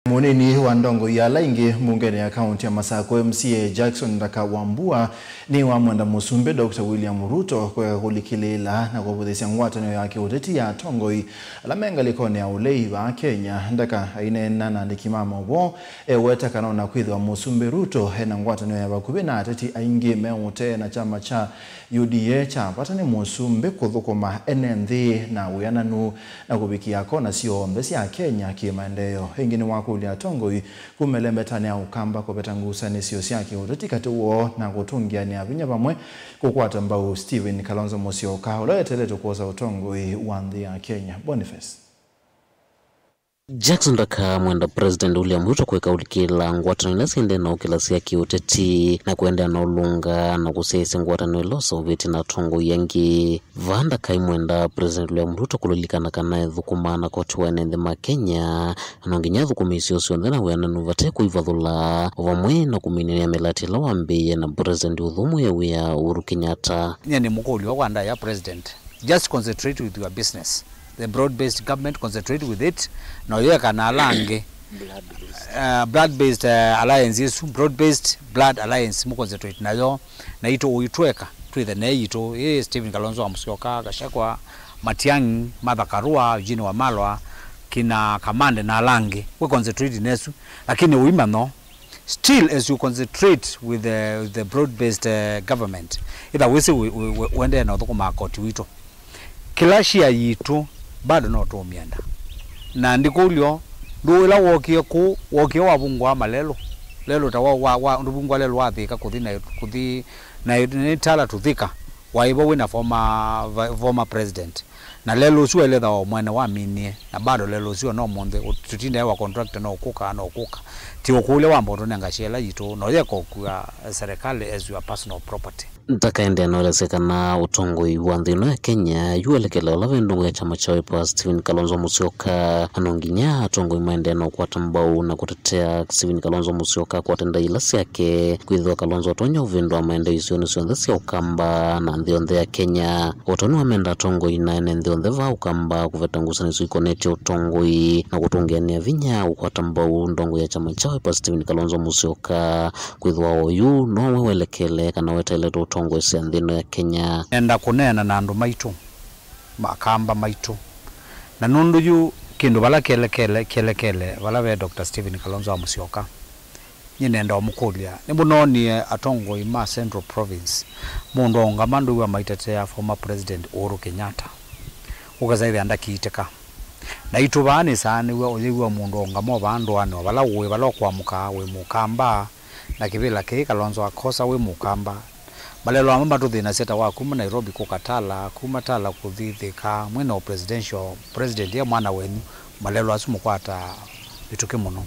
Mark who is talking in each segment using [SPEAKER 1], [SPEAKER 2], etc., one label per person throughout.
[SPEAKER 1] Munini wa Ndongo yala ingi mungene ya kaunti ya Masako MCA Jackson Ndaka Wambua ni wa mwenda Musumbe Dr. William Ruto kwa kulikilela na kubuthisia ngwatanio yake uteti ya Tongoi la menga likone ya ulei wa Kenya Ndaka ainena na ndikimama wo weta kanona kwithwa Musumbe Ruto na ngwatanio ya bakube na ateti aingi meute na chama cha UDA cha patani Musumbe kuthukuma NND na uyananu na kubikia kona sio mbesi ya Kenya kimaendeleo ingine wako ya Tongoi kumelembetani ya ukamba kupetangusa nisio siaki uteti uo na kutungia ni abinya bamwe kukwata mbao Stephen Kalonzo Musyoka uloeteleto kuosa Utongoi wandhi ya Kenya. Boniface
[SPEAKER 2] Jackson Ndaka mwenda President William Ruto kweka ulikila ngwatano ilasinde na ukilasi ya kiuteti na kuendea na ulunga na kusesi ngwatano ilosa uveti na Tongoi yangi vanda kai mwenda President William Ruto kululika na kanae dhukumana kwa tuwa nendema Kenya anonginya dhukumisi usiondena wena nuvate kuivadhula vamwe na kuminini ya melati la wambeye na President udhumu ya wea Uhuru Kenyatta.
[SPEAKER 3] Ni mkuli wa wanda ya President, just concentrate with your business. The broad-based government concentrate with it. No ye kana alange blood-based alliance, broad-based blood alliance mu concentrate nayo na ito uitweka to the neito Stephen Kalonzo Musyoka Gachagua Matiang'i Martha Karua Eugene Wamalwa kina Kamande na alange we concentrate nesu lakini uima no still as you concentrate with the broad-based government either wese wende na thukuma koti wito kilashia yitu bado no tumienda na ndikulyo nduila wokio wabungwa malelo lelo tawa ndubungwa lelo wathika kuthi na tala tuthika waibo wina former president na lelo sio ile da mwana wa minie na bado lelo sio no monde tutinde wa contractor no kuka ti okule wambo ndo ngashela yito no yeko kwa serikali as your personal property.
[SPEAKER 2] Ndakaende anawelezeka na Utongoi wandhino ya Kenya yuelekele olavendungu ya chama cha Wiper Stephen Kalonzo Musyoka anonginya Tongoi maendeno kwa tambau na kutetea Stephen Kalonzo Musyoka kwa tenda ilasi yake kuidhua Kalonzo otonya uvindo wa maende isioni siondhesi ya ukamba na ndhionde ya Kenya otoni wa menda Tongoi na ene ndhionde va ukamba kuvetangusa nisu ikoneti Utongoi na kutungiania vinya kwa tambau ndongo ya chama cha Wiper Stephen Kalonzo Musyoka kuidhua oyu no wewelekele kana weteleto Tongoi siandhino ya Kenya
[SPEAKER 3] enda kunena na andu maitu makamba maitu na nundu yu kindu bala kelekele bala we Dr. Stephen Kalonzo Musyoka nyine enda omukulia nimunoni Atongoi ma Central Province mundu ongamandu wa maitetea former president Uhuru Kenyatta ukazaidi anda kiiteka na itu bani sani we oyiwa mundu ongamo bandu ano bala we bala kwa muka we mukamba na kibila ke Kalonzo akosa we mukamba balelo amamba tuthina seta wa kuma Nairobi kukatala kumatala kuthithika mwena president ya mwana wenu balelo asumu kwata bituke muno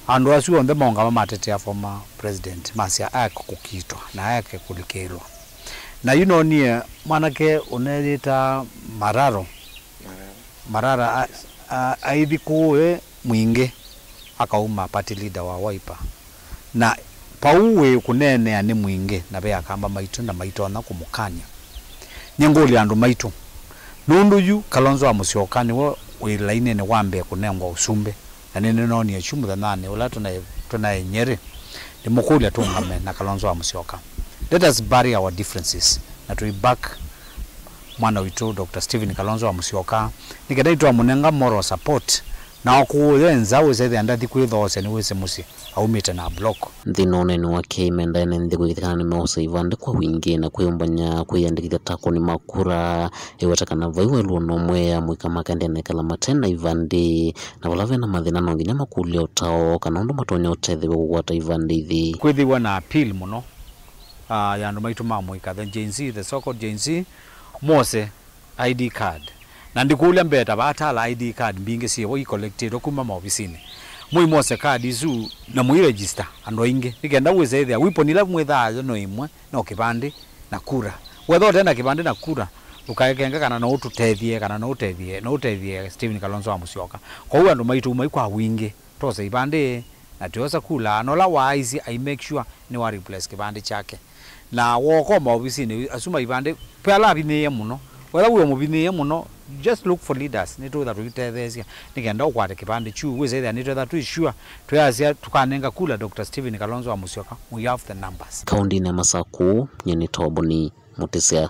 [SPEAKER 3] andu asu onde monga matetea former president masia ako kukitwa na yake kulikelwa na nie manake unelita marara aidhikuwe mwinge akauma party leader wa Wiper na pauwe kunene ani mwinge na be akamba maitu na maito na kumukanya nyengoli andu maitu nundu yu Kalonzo Musyoka ni we laine ne wambe kunengwa usumbe na nene no ni chumu nane wala tuna Nyeri ni mukuli atungame na Kalonzo Musyoka. Let us bury our differences na to back mwana witu Dr. Stephen Kalonzo Musyoka nikadaitwa munenga moral support na okuyenza weze andati kwithose ni wese musi aumite na block
[SPEAKER 2] ndinone ni wake imenda ene ndi kwithikana ni mose ivande kwa wingi na kuyumbanya kuyandikithia tako ni makura iwetakana vaiwe luono mwea mwika makande na kala matena ivande na walave na mathina no nginya makulia utao kana undu matonya utethe gwata ivande ithi
[SPEAKER 3] kwithiwa na appeal muno ya andu maitu mamwika the so-called Gen Z mose ID card na ndikulia mbeta batala ID card mbinge siyo collected kuma maofisini mose card izu na register ando inge nikenda weze there wipo nila mwethayo no imwe no kibande na kura wetho tena kibande na kura ukaekenga kana no ututethie kana no utethie Stephen Kalonzo Musyoka kwa hiyo ando maitu maikwa wingi tose ibande na tuosa kula no la wise I make sure ni wa replace kibande chake na woko maofisini asuma ibande pala biniye muno wala uyo mubiniye muno just look for leaders nito that we tell this nigenda kwate kipande chu we say that nito that we sure tuyasia tukanenga kula Dr. Stephen Kalonzo Musyoka. We have the numbers.
[SPEAKER 2] Kaunti na Masaku nyeni Toboni Mutisia.